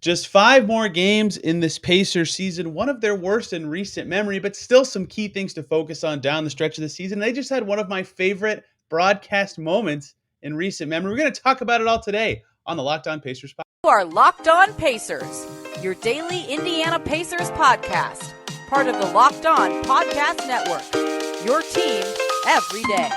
Just 5 more games in this Pacers season, one of their worst in recent memory, but still some key things to focus on down the stretch of the season. They just had one of my favorite broadcast moments in recent memory. We're going to talk about it all today on the Locked On Pacers podcast. You are Locked On Pacers, your daily Indiana Pacers podcast, part of the Locked On Podcast Network, your team every day.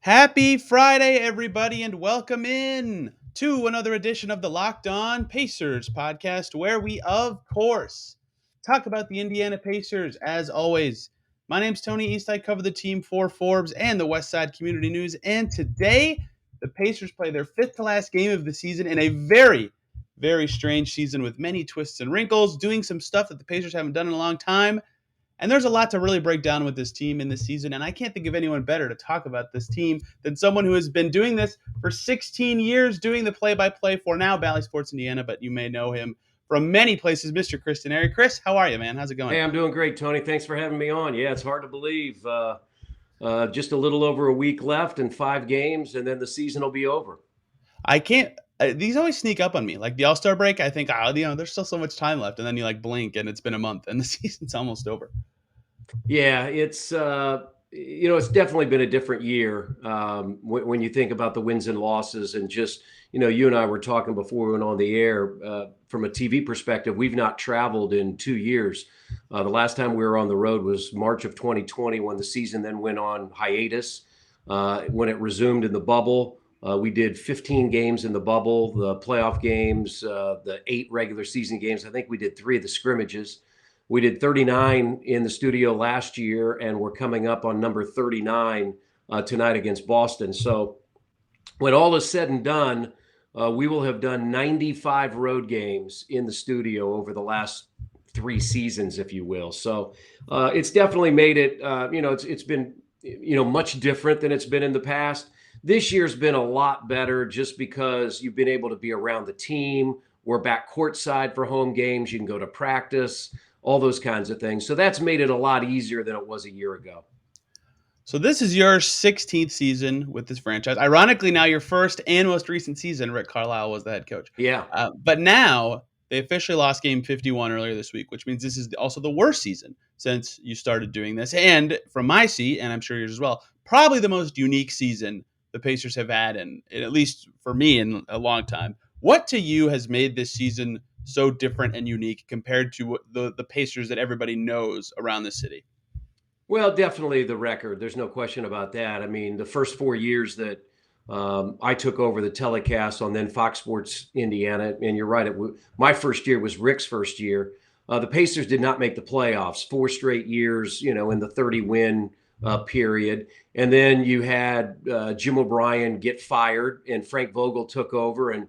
Happy Friday, everybody, and welcome in to another edition of the Locked On Pacers podcast, where we, of course, talk about the Indiana Pacers as always. My name's Tony East. I cover the team for Forbes and the West Side Community News. And today, the Pacers play their fifth to last game of the season in a very, very strange season with many twists and wrinkles, doing some stuff that the Pacers haven't done in a long time. And there's a lot to really break down with this team in this season. And I can't think of anyone better to talk about this team than someone who has been doing this for 16 years, doing the play-by-play for now Bally Sports Indiana, but you may know him from many places, Mr. Chris Denari. Chris, how are you, man? How's it going? Hey, I'm doing great, Tony. Thanks for having me on. Yeah, it's hard to believe. Just a little over a week left and 5 games, and then the season will be over. I can't. These always sneak up on me. Like the All-Star break, I think, there's still so much time left, and then you blink, and it's been a month, and the season's almost over. Yeah, it's definitely been a different year when you think about the wins and losses, and just you and I were talking before we went on the air. From a TV perspective, we've not traveled in 2 years. The last time we were on the road was March of 2020, when the season then went on hiatus. When it resumed in the bubble, we did 15 games in the bubble, the playoff games, the 8 regular season games. I think we did 3 of the scrimmages. We did 39 in the studio last year, and we're coming up on number 39 tonight against Boston. So when all is said and done, we will have done 95 road games in the studio over the last 3 seasons, if you will. So it's definitely made it, it's been, much different than it's been in the past. This year's been a lot better just because you've been able to be around the team. We're back courtside for home games. You can go to practice, all those kinds of things. So that's made it a lot easier than it was a year ago. So this is your 16th season with this franchise. Ironically, now your first and most recent season, Rick Carlisle was the head coach. Yeah. But now they officially lost game 51 earlier this week, which means this is also the worst season since you started doing this. And from my seat, and I'm sure yours as well, probably the most unique season the Pacers have had, and at least for me, in a long time. What to you has made this season so different and unique compared to the Pacers that everybody knows around the city? Well, definitely the record. There's no question about that. I mean, the first 4 years that I took over the telecast on then Fox Sports Indiana, and you're right, my first year was Rick's first year. The Pacers did not make the playoffs 4 straight years, in the 30-win period. And then you had Jim O'Brien get fired, and Frank Vogel took over and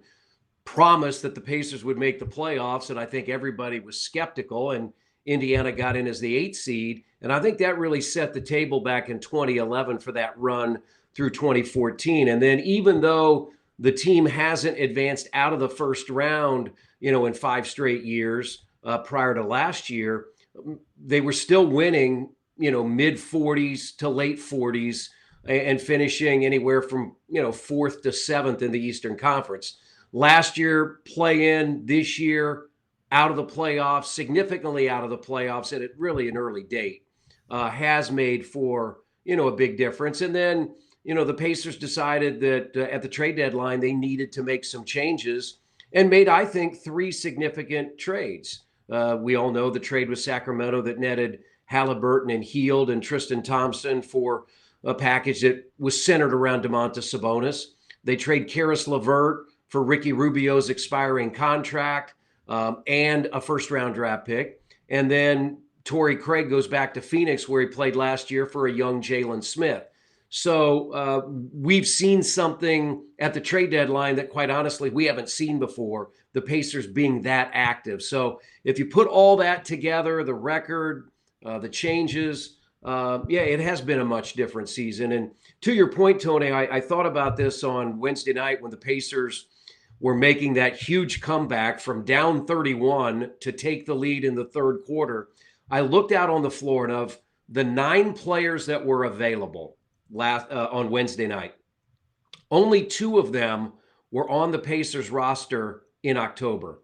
promised that the Pacers would make the playoffs. And I think everybody was skeptical, and Indiana got in as the 8th seed. And I think that really set the table back in 2011 for that run through 2014. And then even though the team hasn't advanced out of the first round, in 5 straight years prior to last year, they were still winning, mid 40s to late 40s and finishing anywhere from, 4th to 7th in the Eastern Conference. Last year, play in. This year, out of the playoffs, significantly out of the playoffs at really an early date, has made for, a big difference. And then, the Pacers decided that at the trade deadline, they needed to make some changes and made, I think, 3 significant trades. We all know the trade with Sacramento that netted Halliburton and Hield and Tristan Thompson for a package that was centered around Domantas Sabonis. They trade Karis LeVert for Ricky Rubio's expiring contract and a first-round draft pick. And then Torrey Craig goes back to Phoenix, where he played last year, for a young Jalen Smith. So we've seen something at the trade deadline that, quite honestly, we haven't seen before, the Pacers being that active. So if you put all that together, the record, the changes, it has been a much different season. And to your point, Tony, I thought about this on Wednesday night when the Pacers were making that huge comeback from down 31 to take the lead in the third quarter. I looked out on the floor, and of the 9 players that were available, on Wednesday night. Only 2 of them were on the Pacers roster in October.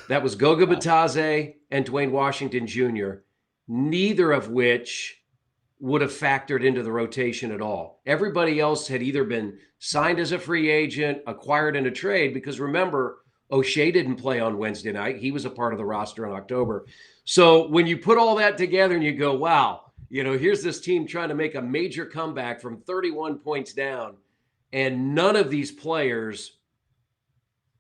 That was Goga Bitadze and Dwayne Washington Jr., neither of which would have factored into the rotation at all. Everybody else had either been signed as a free agent, acquired in a trade, because remember, O'Shea didn't play on Wednesday night. He was a part of the roster in October. So when you put all that together and you go, wow, here's this team trying to make a major comeback from 31 points down, and none of these players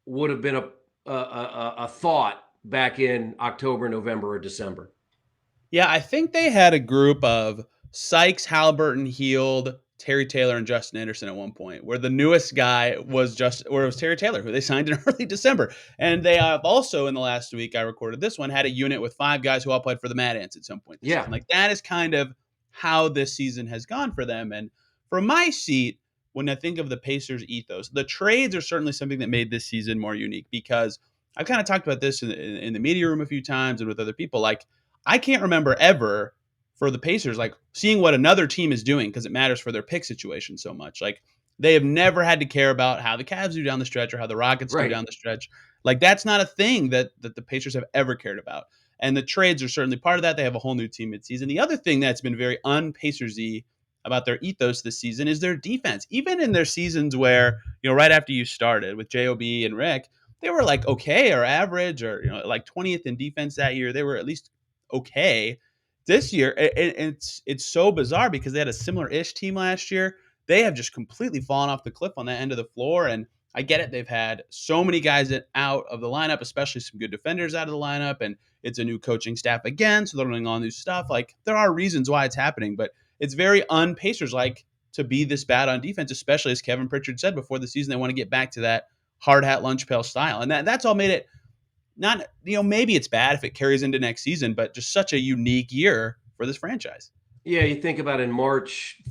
would have been a thought back in October, November, or December. Yeah, I think they had a group of Sykes, Halliburton, Hield, Terry Taylor, and Justin Anderson at one point, where the newest guy was it was Terry Taylor, who they signed in early December. And they have also, in the last week I recorded this one, had a unit with 5 guys who all played for the Mad Ants at some point this season. Like, that is kind of how this season has gone for them. And from my seat, when I think of the Pacers ethos, the trades are certainly something that made this season more unique, because I've kind of talked about this in the media room a few times and with other people. Like, I can't remember ever for the Pacers, like, seeing what another team is doing, because it matters for their pick situation so much. Like, they have never had to care about how the Cavs do down the stretch or how the Rockets do down the stretch. Like, that's not a thing that the Pacers have ever cared about. And the trades are certainly part of that. They have a whole new team midseason. The other thing that's been very un-Pacers-y about their ethos this season is their defense. Even in their seasons where, right after you started with J.O.B. and Rick, they were like okay or average or, like 20th in defense that year. They were at least okay. This year, it's so bizarre because they had a similar-ish team last year. They have just completely fallen off the cliff on that end of the floor, and I get it. They've had so many guys out of the lineup, especially some good defenders out of the lineup, and it's a new coaching staff again, so they're learning all new stuff. Like, there are reasons why it's happening, but it's very un-Pacers-like to be this bad on defense, especially, as Kevin Pritchard said before the season, they want to get back to that hard hat lunch pail style, and that's all made it not, maybe it's bad if it carries into next season, but just such a unique year for this franchise. Yeah, you think about in March,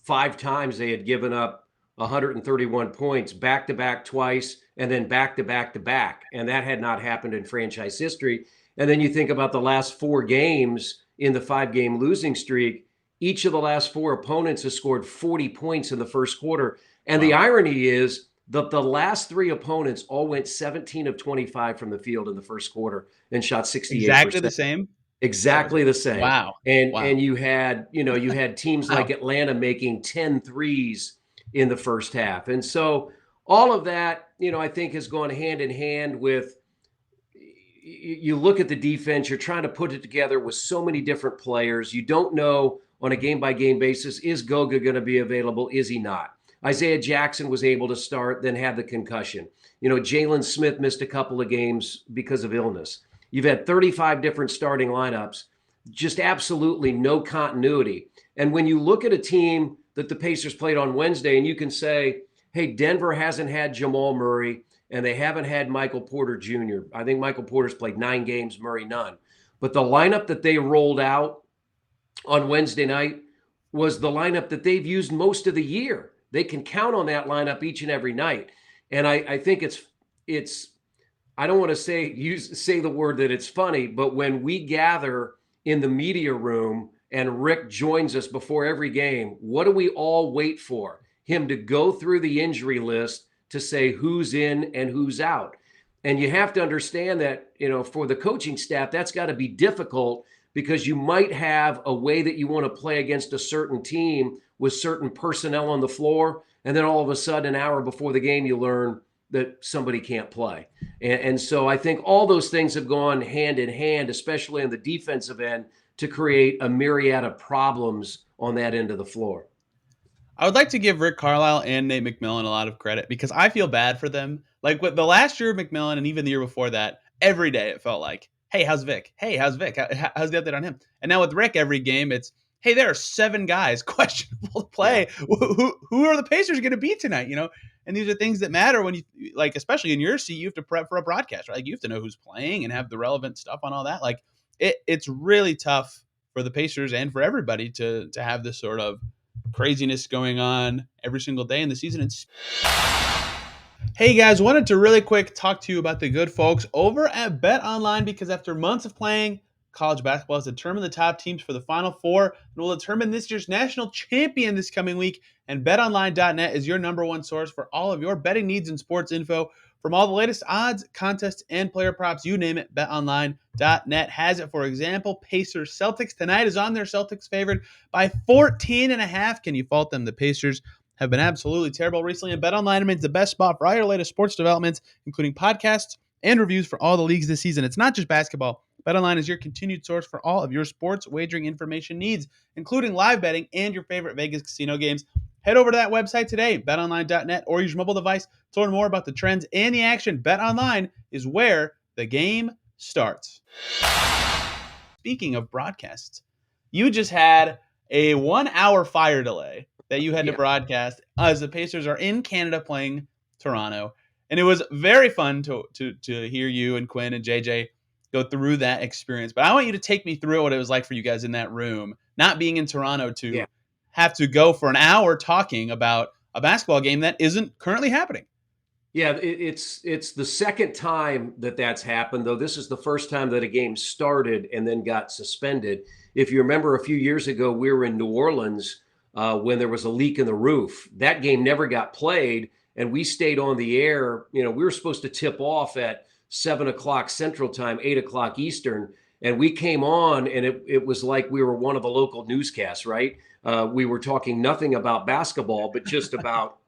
5 times they had given up 131 points, back-to-back twice, and then back-to-back-to-back. And that had not happened in franchise history. And then you think about the last 4 games in the 5-game losing streak. Each of the last 4 opponents has scored 40 points in the first quarter. And the irony is that the last 3 opponents all went 17 of 25 from the field in the first quarter and shot 68%. Exactly the same? Exactly the same. Wow. And you had, teams like Atlanta making 10 threes in the first half. And so all of that, I think has gone hand in hand with, you look at the defense, you're trying to put it together with so many different players. You don't know on a game-by-game basis, is Goga going to be available? Is he not? Isaiah Jackson was able to start, then had the concussion. Jalen Smith missed a couple of games because of illness. You've had 35 different starting lineups, just absolutely no continuity. And when you look at a team that the Pacers played on Wednesday, and you can say, hey, Denver hasn't had Jamal Murray, and they haven't had Michael Porter Jr. I think Michael Porter's played 9 games, Murray none. But the lineup that they rolled out on Wednesday night was the lineup that they've used most of the year. They can count on that lineup each and every night. And I think it's I don't want to say the word that it's funny, but when we gather in the media room and Rick joins us before every game, what do we all wait for? Him to go through the injury list to say who's in and who's out. And you have to understand that, for the coaching staff, that's got to be difficult, because you might have a way that you want to play against a certain team with certain personnel on the floor, and then all of a sudden, an hour before the game, you learn that somebody can't play. And so I think all those things have gone hand in hand, especially on the defensive end, to create a myriad of problems on that end of the floor. I would like to give Rick Carlisle and Nate McMillan a lot of credit, because I feel bad for them. Like, with the last year of McMillan and even the year before that, every day it felt like, hey, how's Vic? Hey, how's Vic? How's the update on him? And now with Rick, every game it's, hey, there are 7 guys questionable to play. Who are the Pacers going to beat tonight? And these are things that matter when you, like, especially in your seat, you have to prep for a broadcast, right? Like, you have to know who's playing and have the relevant stuff on all that. Like, it's really tough for the Pacers and for everybody to have this sort of craziness going on every single day in the season. Hey guys, wanted to really quick talk to you about the good folks over at Bet Online, because after months of playing college basketball has determined the top teams for the Final Four and will determine this year's national champion this coming week. And BetOnline.net is your number one source for all of your betting needs and sports info. From all the latest odds, contests, and player props, you name it, BetOnline.net has it. For example, Pacers Celtics tonight is on. Their Celtics favored by 14.5. Can you fault them? The Pacers have been absolutely terrible recently, and BetOnline remains the best spot for all your latest sports developments, including podcasts and reviews for all the leagues this season. It's not just basketball. BetOnline is your continued source for all of your sports wagering information needs, including live betting and your favorite Vegas casino games. Head over to that website today, betonline.net, or use your mobile device to learn more about the trends and the action. BetOnline is where the game starts. Speaking of broadcasts, you just had a 1 hour fire delay that you had to broadcast as the Pacers are in Canada playing Toronto. And it was very fun to hear you and Quinn and JJ go through that experience. But I want you to take me through what it was like for you guys in that room, not being in Toronto, to have to go for an hour talking about a basketball game that isn't currently happening. Yeah, it's the second time that's happened, though this is the first time that a game started and then got suspended. If you remember a few years ago, we were in New Orleans when there was a leak in the roof. That game never got played, and we stayed on the air. You know, we were supposed to tip off at 7 o'clock Central Time, 8 o'clock Eastern, and we came on, and it was like we were one of the local newscasts, right? We were talking nothing about basketball, but just about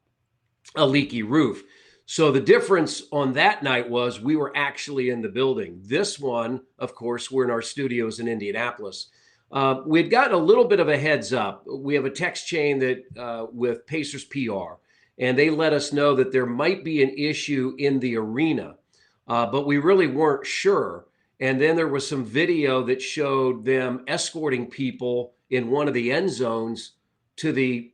a leaky roof. So the difference on that night was we were actually in the building. This one, of course, we're in our studios in Indianapolis. We'd gotten a little bit of a heads up. We have a text chain that with Pacers PR, and they let us know that there might be an issue in the arena, but we really weren't sure. And then there was some video that showed them escorting people in one of the end zones to the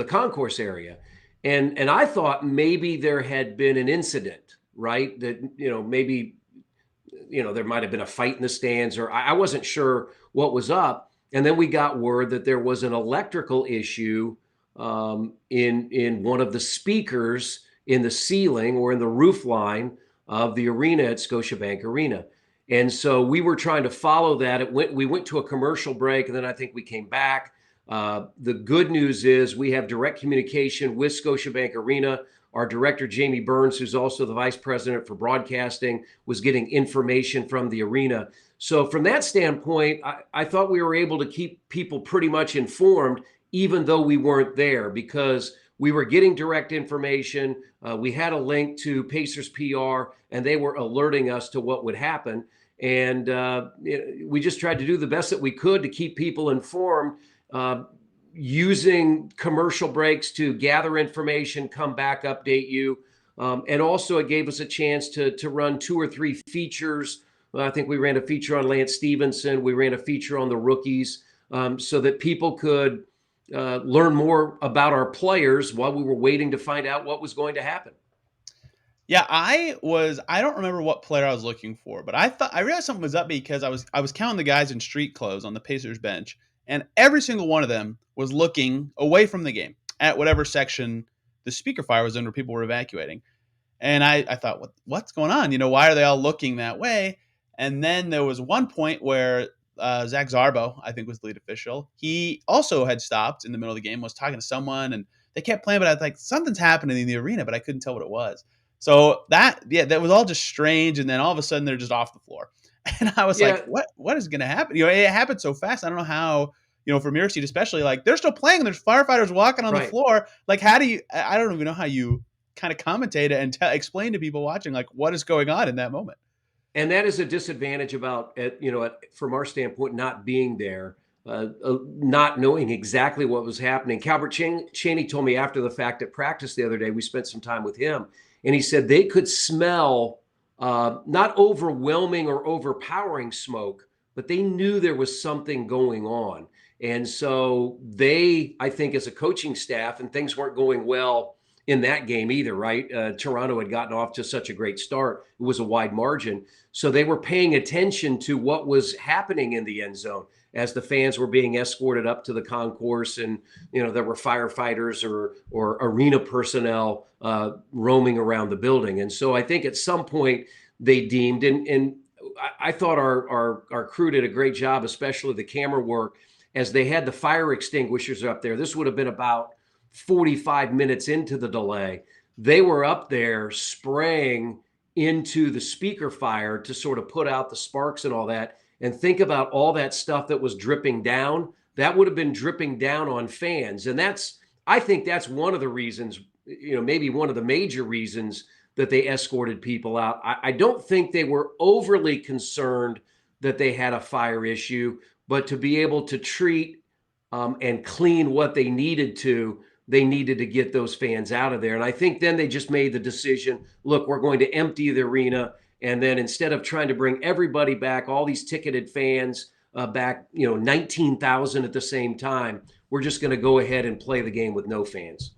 concourse area. And I thought maybe there had been an incident, right? That, maybe, there might have been a fight in the stands, or I wasn't sure what was up. And then we got word that there was an electrical issue in one of the speakers in the ceiling or in the roof line of the arena at Scotiabank Arena. And so we were trying to follow that. We went to a commercial break, and then I think we came back. The good news is we have direct communication with Scotiabank Arena. Our director, Jamie Burns, who's also the vice president for broadcasting, was getting information from the arena. So from that standpoint, I thought we were able to keep people pretty much informed, even though we weren't there, because we were getting direct information. We had a link to Pacers PR, and they were alerting us to what would happen. And we just tried to do the best that we could to keep people informed, using commercial breaks to gather information, come back, update you. And also it gave us a chance to run 2 or 3 features. I think we ran a feature on Lance Stevenson. We ran a feature on the rookies, so that people could learn more about our players while we were waiting to find out what was going to happen. Yeah, I don't remember what player I was looking for, but I realized something was up because I was counting the guys in street clothes on the Pacers bench, and every single one of them was looking away from the game at whatever section the speaker fire was in where people were evacuating. And I thought, what's going on? Why are they all looking that way? And then there was one point where Zach Zarbo, I think was the lead official, he also had stopped in the middle of the game, was talking to someone, and they kept playing, but I was like, something's happening in the arena, but I couldn't tell what it was. So that was all just strange. And then all of a sudden they're just off the floor. And I was like, what is going to happen? It happened so fast. I don't know how, from your seat, especially, like, they're still playing and there's firefighters walking on the floor. Like, how do you, I don't even know how you kind of commentate it and explain to people watching, like, what is going on in that moment. And that is a disadvantage about, from our standpoint, not being there, not knowing exactly what was happening. Calbert Cheney told me after the fact at practice the other day, we spent some time with him, and he said they could smell not overwhelming or overpowering smoke, but they knew there was something going on. And so they, I think, as a coaching staff, and things weren't going well in that game either, right? Toronto had gotten off to such a great start. It was a wide margin. So they were paying attention to what was happening in the end zone as the fans were being escorted up to the concourse, and, there were firefighters or arena personnel roaming around the building. And so I think at some point they deemed, and I thought our crew did a great job, especially the camera work, as they had the fire extinguishers up there. This would have been about 45 minutes into the delay. They were up there spraying into the speaker fire to sort of put out the sparks and all that. And think about all that stuff that was dripping down. That would have been dripping down on fans. And I think that's one of the reasons, maybe one of the major reasons that they escorted people out. I don't think they were overly concerned that they had a fire issue, but to be able to treat and clean what they needed to get those fans out of there. And I think then they just made the decision, look, we're going to empty the arena. And then instead of trying to bring everybody back, all these ticketed fans back, 19,000 at the same time, we're just going to go ahead and play the game with no fans.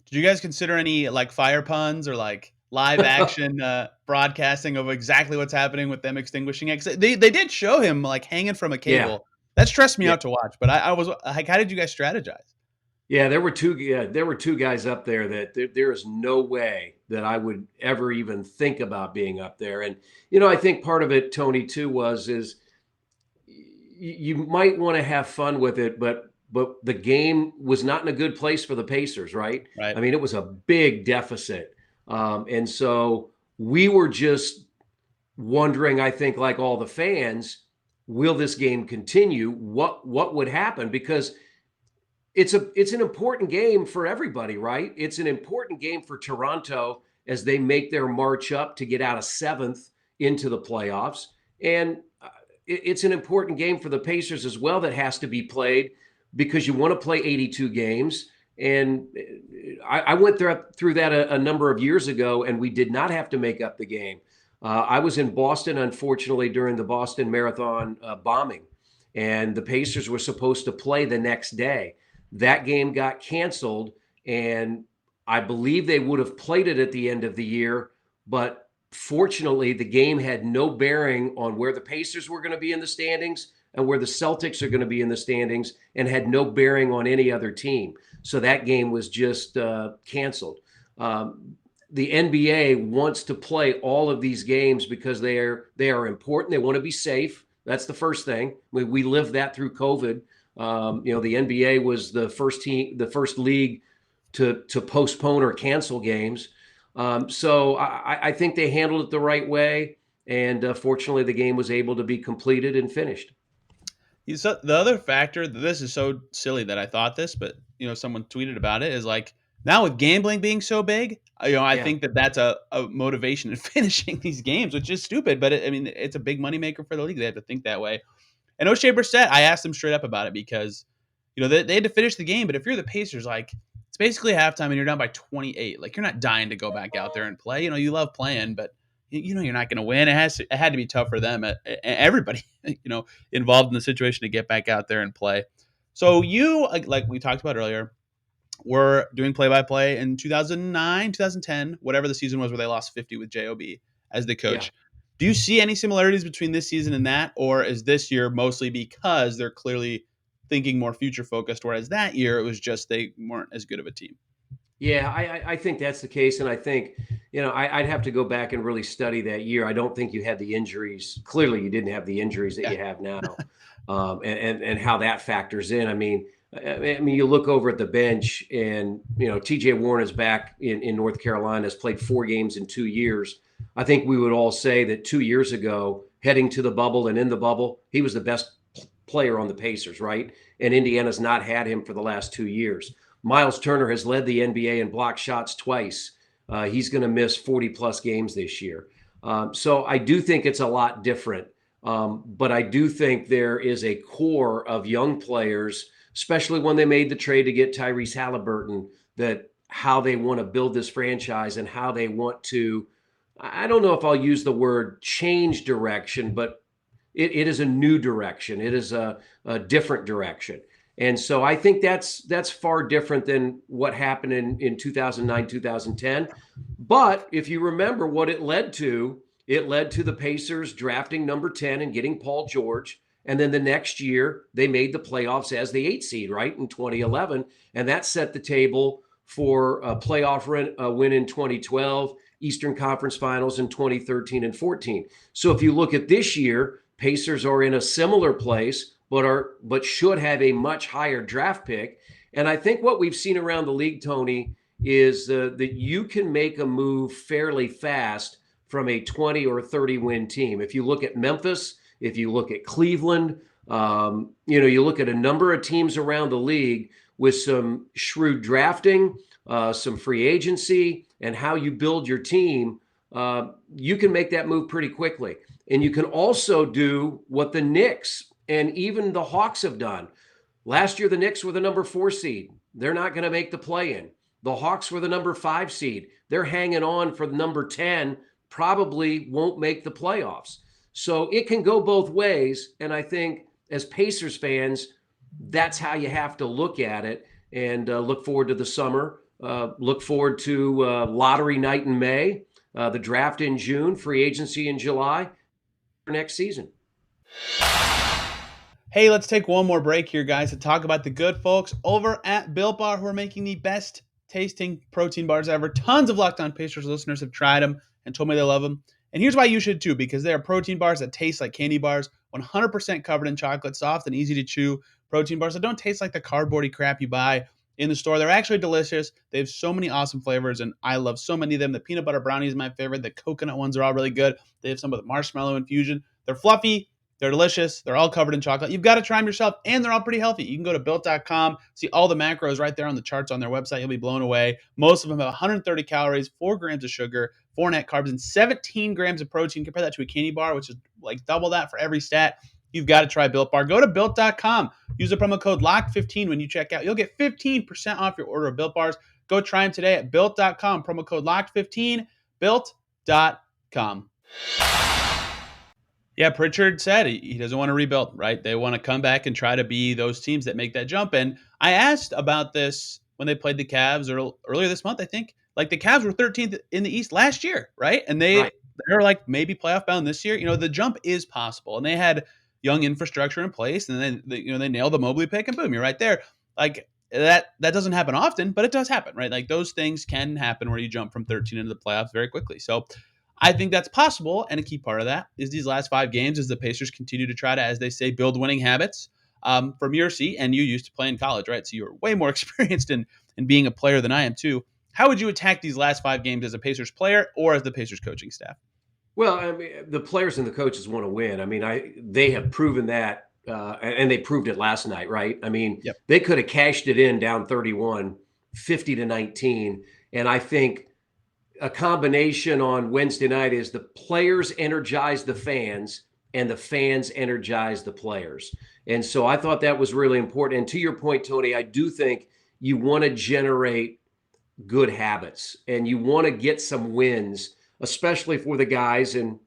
Did you guys consider any like fire puns or like live action broadcasting of exactly what's happening with them extinguishing it? 'Cause they did show him like hanging from a cable. Yeah. That stressed me out to watch, but I was like, how did you guys strategize? Yeah, there were two guys up there that there is no way that I would ever even think about being up there. And I think part of it, Tony, too, is you might want to have fun with it, but the game was not in a good place for the Pacers, right? Right. I mean, it was a big deficit, and so we were just wondering, I think, like all the fans, will this game continue? What would happen? Because it's an important game for everybody, right? It's an important game for Toronto as they make their march up to get out of 7th into the playoffs. And it's an important game for the Pacers as well that has to be played because you want to play 82 games. And I went through that a number of years ago, and we did not have to make up the game. I was in Boston, unfortunately, during the Boston Marathon bombing, and the Pacers were supposed to play the next day. That game got canceled, and I believe they would have played it at the end of the year, but fortunately, the game had no bearing on where the Pacers were going to be in the standings and where the Celtics are going to be in the standings, and had no bearing on any other team. So that game was just canceled. The NBA wants to play all of these games because they are important. They want to be safe. That's the first thing. We lived that through COVID. The NBA was the first league to postpone or cancel games. So I think they handled it the right way. And fortunately, the game was able to be completed and finished. So the other factor, this is so silly that I thought this, but someone tweeted about it, is like now with gambling being so big, I think that's a motivation in finishing these games, which is stupid, but it's a big moneymaker for the league. They have to think that way. And O'Shea Brissett, I asked him straight up about it because, they had to finish the game. But if you're the Pacers, like it's basically halftime and you're down by 28. Like you're not dying to go back out there and play. You love playing, but you're not going to win. It had to be tough for them, everybody, involved in the situation to get back out there and play. So you, like we talked about earlier, were doing play-by-play in 2009, 2010, whatever the season was where they lost 50 with J.O.B. as the coach. Yeah. Do you see any similarities between this season and that, or is this year mostly because they're clearly thinking more future-focused, whereas that year it was just they weren't as good of a team? Yeah, I think that's the case, and I think, I'd have to go back and really study that year. I don't think you had the injuries. Clearly, you didn't have the injuries that you have now, and how that factors in. I mean, you look over at the bench, and T.J. Warren is back in North Carolina, has played 4 games in 2 years. I think we would all say that 2 years ago, heading to the bubble and in the bubble, he was the best player on the Pacers, right? And Indiana's not had him for the last 2 years. Miles Turner has led the NBA in block shots twice. He's going to miss 40-plus games this year. So I do think it's a lot different. But I do think there is a core of young players, especially when they made the trade to get Tyrese Halliburton, that how they want to build this franchise and how they want to, I don't know if I'll use the word change direction, but it is a new direction. It is a different direction. And so I think that's far different than what happened in 2009, 2010. But if you remember what it led to the Pacers drafting number 10 and getting Paul George. And then the next year, they made the playoffs as the 8 seed, right, in 2011. And that set the table for a playoff win in 2012, Eastern Conference Finals in 2013 and 14. So if you look at this year, Pacers are in a similar place, but should have a much higher draft pick. And I think what we've seen around the league, Tony, is that you can make a move fairly fast from a 20 or 30 win team. If you look at Memphis, if you look at Cleveland, you look at a number of teams around the league with some shrewd drafting, some free agency, and how you build your team, you can make that move pretty quickly. And you can also do what the Knicks and even the Hawks have done. Last year, the Knicks were the number 4 seed. They're not going to make the play-in. The Hawks were the number 5 seed. They're hanging on for the number 10, probably won't make the playoffs. So it can go both ways. And I think as Pacers fans, that's how you have to look at it, and look forward to the summer. Look forward to lottery night in May, the draft in June, free agency in July for next season. Hey, let's take one more break here, guys, to talk about the good folks over at Built Bar, who are making the best tasting protein bars ever. Tons of Locked On Pacers listeners have tried them and told me they love them. And here's why you should too, because they are protein bars that taste like candy bars, 100% covered in chocolate, soft and easy to chew protein bars that don't taste like the cardboardy crap you buy in the store. They're actually delicious. They have so many awesome flavors, and I love so many of them. The peanut butter brownie is my favorite. The coconut ones are all really good. They have some with marshmallow infusion. They're fluffy. They're delicious. They're all covered in chocolate. You've got to try them yourself, and they're all pretty healthy. You can go to Built.com, see all the macros right there on the charts on their website. You'll be blown away. Most of them have 130 calories, 4 grams of sugar, 4 net carbs, and 17 grams of protein. Compare that to a candy bar, which is like double that for every stat. You've got to try Built Bar. Go to Built.com. Use the promo code LOCK15 when you check out. You'll get 15% off your order of Built Bars. Go try them today at Built.com. Promo code LOCK15. Built.com. Yeah, Pritchard said he doesn't want to rebuild, right? They want to come back and try to be those teams that make that jump. And I asked about this when they played the Cavs earlier this month, I think. Like, the Cavs were 13th in the East last year, right? And they're like maybe playoff bound this year. The jump is possible. And they had young infrastructure in place, and then they nailed the Mobley pick, and boom, you're right there. Like, that doesn't happen often, but it does happen, right? Like, those things can happen where you jump from 13 into the playoffs very quickly. So I think that's possible, and a key part of that is these last 5 games as the Pacers continue to try to, as they say, build winning habits. From your seat, and you used to play in college, right? So you're way more experienced in being a player than I am too. How would you attack these last 5 games as a Pacers player or as the Pacers coaching staff? Well, I mean, the players and the coaches want to win. I mean, they have proven that, and they proved it last night, right? I mean, Yep. They could have cashed it in down 31, 50-19, and I think a combination on Wednesday night is the players energize the fans and the fans energize the players. And so I thought that was really important. And to your point, Tony, I do think you want to generate good habits and you want to get some wins, especially for the guys. And,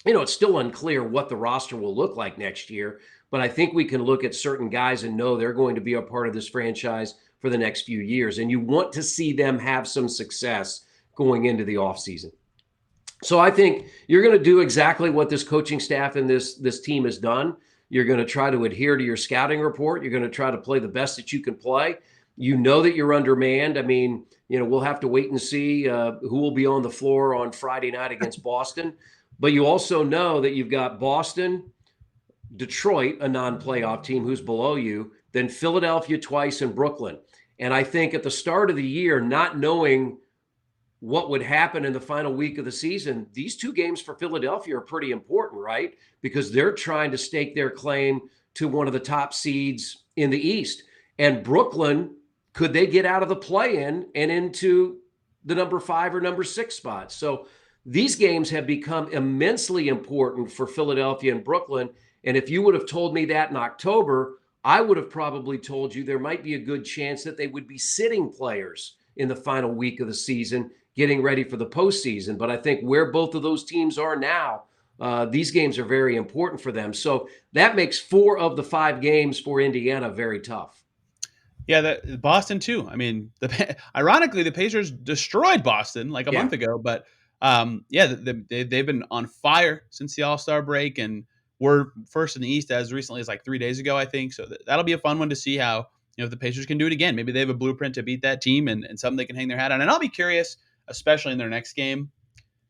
it's still unclear what the roster will look like next year, but I think we can look at certain guys and know they're going to be a part of this franchise for the next few years. And you want to see them have some success going into the offseason. So I think you're going to do exactly what this coaching staff and this team has done. You're going to try to adhere to your scouting report. You're going to try to play the best that you can play. You know that you're undermanned. I mean, we'll have to wait and see who will be on the floor on Friday night against Boston. But you also know that you've got Boston, Detroit, a non-playoff team who's below you, then Philadelphia twice and Brooklyn. And I think at the start of the year, not knowing what would happen in the final week of the season, these 2 games for Philadelphia are pretty important, right? Because they're trying to stake their claim to one of the top seeds in the East. And Brooklyn, could they get out of the play-in and into the number 5 or number 6 spots? So these games have become immensely important for Philadelphia and Brooklyn. And if you would have told me that in October, I would have probably told you there might be a good chance that they would be sitting players in the final week of the season, getting ready for the postseason. But I think where both of those teams are now, these games are very important for them. So that makes 4 of the 5 games for Indiana very tough. Yeah, Boston too. I mean, ironically, the Pacers destroyed Boston like a month ago, but they've been on fire since the All-Star break, and we're first in the East as recently as like 3 days ago, I think. So that'll be a fun one to see how if the Pacers can do it again. Maybe they have a blueprint to beat that team and something they can hang their hat on. And I'll be curious, especially in their next game,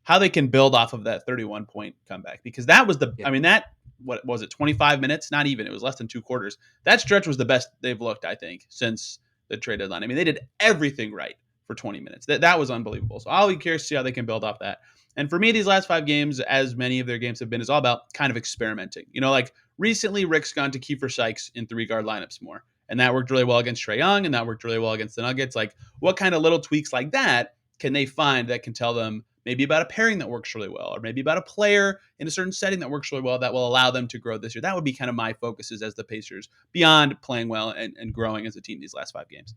how they can build off of that 31-point comeback, because that was Yeah. what was it, 25 minutes? Not even. It was less than 2 quarters. That stretch was the best they've looked, I think, since the trade deadline. I mean, they did everything right for 20 minutes. That was unbelievable. So I'll be curious to see how they can build off that. And for me, these last 5 games, as many of their games have been, is all about kind of experimenting. Like recently, Rick's gone to Kiefer Sykes in 3-guard lineups more. And that worked really well against Trae Young, and that worked really well against the Nuggets. Like, what kind of little tweaks like that can they find that can tell them maybe about a pairing that works really well, or maybe about a player in a certain setting that works really well that will allow them to grow this year? That would be kind of my focuses as the Pacers, beyond playing well and growing as a team these last 5 games.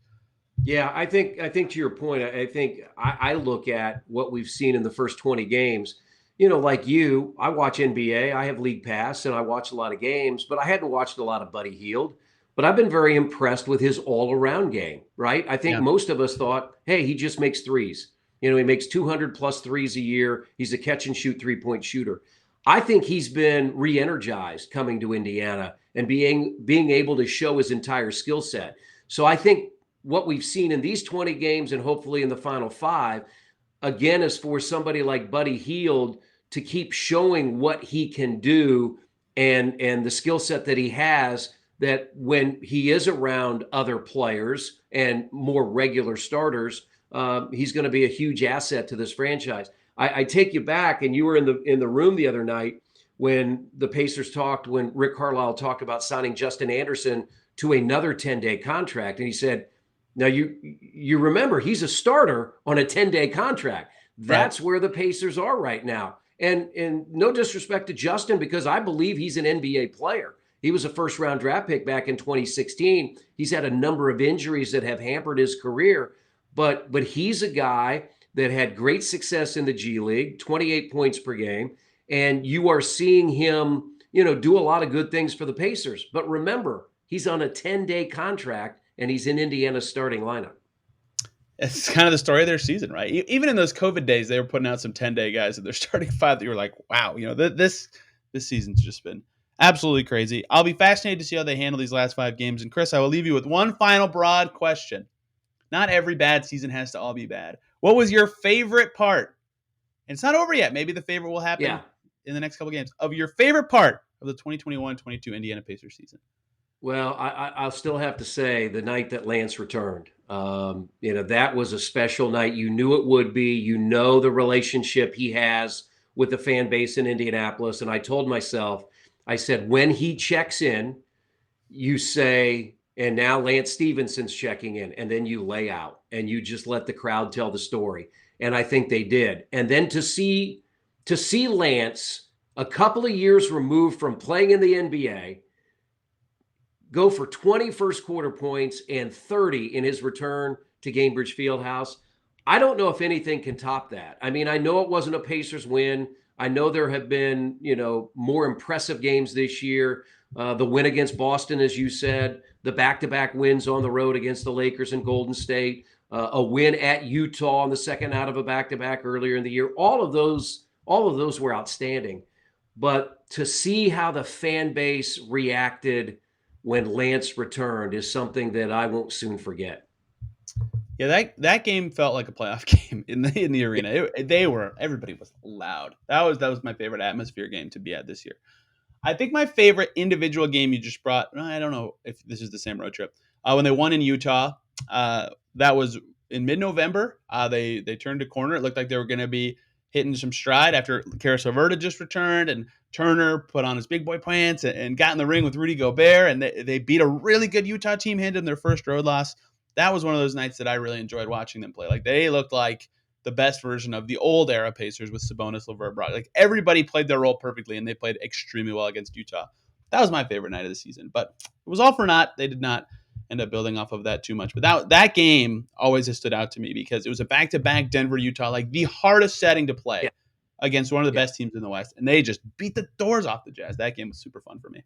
Yeah, I think to your point, I think I look at what we've seen in the first 20 games. Like you, I watch NBA, I have League Pass, and I watch a lot of games, but I hadn't watched a lot of Buddy Hield. But I've been very impressed with his all-around game, right? I think most of us thought, hey, he just makes threes. He makes 200 plus threes a year. He's a catch and shoot 3-point shooter. I think he's been re-energized coming to Indiana and being able to show his entire skill set. So I think what we've seen in these 20 games and hopefully in the final 5, again, is for somebody like Buddy Hield to keep showing what he can do and the skill set that he has, that when he is around other players and more regular starters, he's going to be a huge asset to this franchise. I take you back, and you were in the room the other night when the Pacers talked, when Rick Carlisle talked about signing Justin Anderson to another 10-day contract. And he said, now you remember, he's a starter on a 10-day contract. That's right. Where the Pacers are right now. And no disrespect to Justin, because I believe he's an NBA player. He was a first-round draft pick back in 2016. He's had a number of injuries that have hampered his career, but he's a guy that had great success in the G League, 28 points per game, and you are seeing him, do a lot of good things for the Pacers. But remember, he's on a 10-day contract, and he's in Indiana's starting lineup. It's kind of the story of their season, right? Even in those COVID days, they were putting out some 10-day guys, and they're starting 5 that you were like, wow, this season's just been absolutely crazy. I'll be fascinated to see how they handle these last 5 games. And Chris, I will leave you with one final broad question. Not every bad season has to all be bad. What was your favorite part? And it's not over yet. Maybe the favorite will happen in the next couple games. Of your favorite part of the 2021-22 Indiana Pacers season? Well, I'll still have to say the night that Lance returned. That was a special night. You knew it would be. The relationship he has with the fan base in Indianapolis. And I told myself, I said, when he checks in, you say, and now Lance Stephenson's checking in, and then you lay out and you just let the crowd tell the story. And I think they did. And then to see Lance, a couple of years removed from playing in the NBA, go for 20 first quarter points and 30 in his return to Gainbridge Fieldhouse. I don't know if anything can top that. I mean, I know it wasn't a Pacers win. I know there have been, more impressive games this year. The win against Boston, as you said, the back-to-back wins on the road against the Lakers and Golden State, a win at Utah on the second out of a back-to-back earlier in the year. All of those were outstanding. But to see how the fan base reacted when Lance returned is something that I won't soon forget. Yeah, that game felt like a playoff game in the arena. Everybody was loud. That was my favorite atmosphere game to be at this year. I think my favorite individual game you just brought, I don't know if this is the same road trip, when they won in Utah, that was in mid-November. They turned a corner. It looked like they were going to be hitting some stride after Karis LeVert just returned, and Turner put on his big boy pants and got in the ring with Rudy Gobert, and they beat a really good Utah team, handed them their first road loss. That was one of those nights that I really enjoyed watching them play. Like, they looked like the best version of the old era Pacers with Sabonis, LeVert, Brock. Like, everybody played their role perfectly, and they played extremely well against Utah. That was my favorite night of the season, but it was all for naught. They did not end up building off of that too much. But that game always has stood out to me because it was a back-to-back Denver-Utah, like the hardest setting to play against one of the best teams in the West. And they just beat the doors off the Jazz. That game was super fun for me.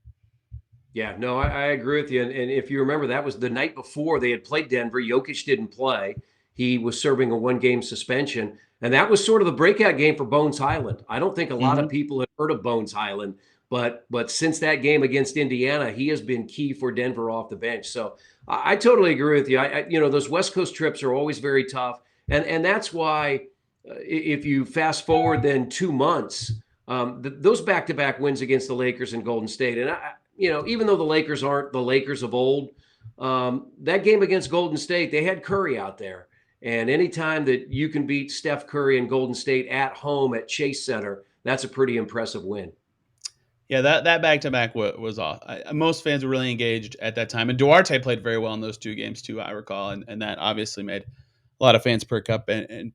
Yeah, no, I agree with you. And if you remember, that was the night before they had played Denver. Jokic didn't play. He was serving a 1-game suspension. And that was sort of the breakout game for Bones Highland. I don't think a lot of people have heard of Bones Highland, but since that game against Indiana, he has been key for Denver off the bench. So I totally agree with you. Those West Coast trips are always very tough. And that's why, if you fast forward then 2 months, those back-to-back wins against the Lakers and Golden State, and even though the Lakers aren't the Lakers of old, that game against Golden State, they had Curry out there. And anytime that you can beat Steph Curry and Golden State at home at Chase Center, that's a pretty impressive win. Yeah, that back-to-back was off. Most fans were really engaged at that time. And Duarte played very well in those 2 games too, I recall. And that obviously made a lot of fans perk up and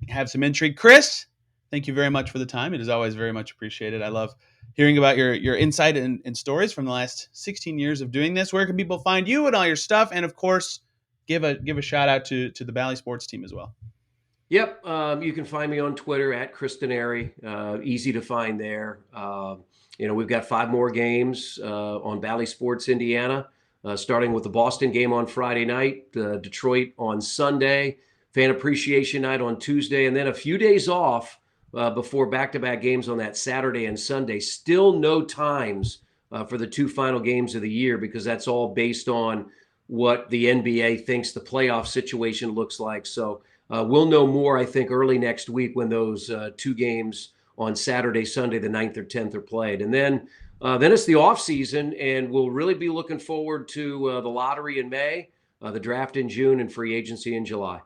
have some intrigue. Chris, thank you very much for the time. It is always very much appreciated. I love hearing about your insight and stories from the last 16 years of doing this. Where can people find you and all your stuff? And of course, give a shout out to the Bally Sports team as well. Yep. You can find me on Twitter at Chris Denari. Easy to find there. We've got 5 more games on Bally Sports Indiana, starting with the Boston game on Friday night, Detroit on Sunday, Fan Appreciation Night on Tuesday, and then a few days off before back-to-back games on that Saturday and Sunday. Still no times for the 2 final games of the year, because that's all based on what the NBA thinks the playoff situation looks like. So we'll know more, I think, early next week when those 2 games on Saturday, Sunday, the 9th or 10th are played. And then it's the off season, and we'll really be looking forward to the lottery in May, the draft in June, and free agency in July.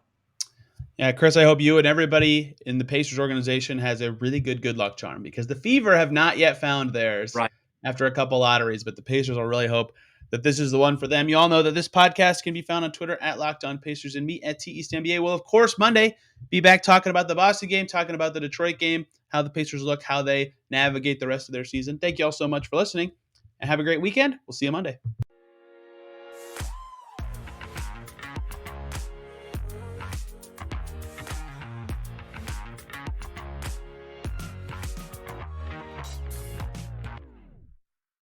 Yeah, Chris, I hope you and everybody in the Pacers organization has a really good luck charm, because the Fever have not yet found theirs after a couple lotteries, but the Pacers will really hope that this is the one for them. You all know that this podcast can be found on Twitter at Locked On Pacers and me at TEastNBA. We'll, of course, Monday be back talking about the Boston game, talking about the Detroit game, how the Pacers look, how they navigate the rest of their season. Thank you all so much for listening, and have a great weekend. We'll see you Monday.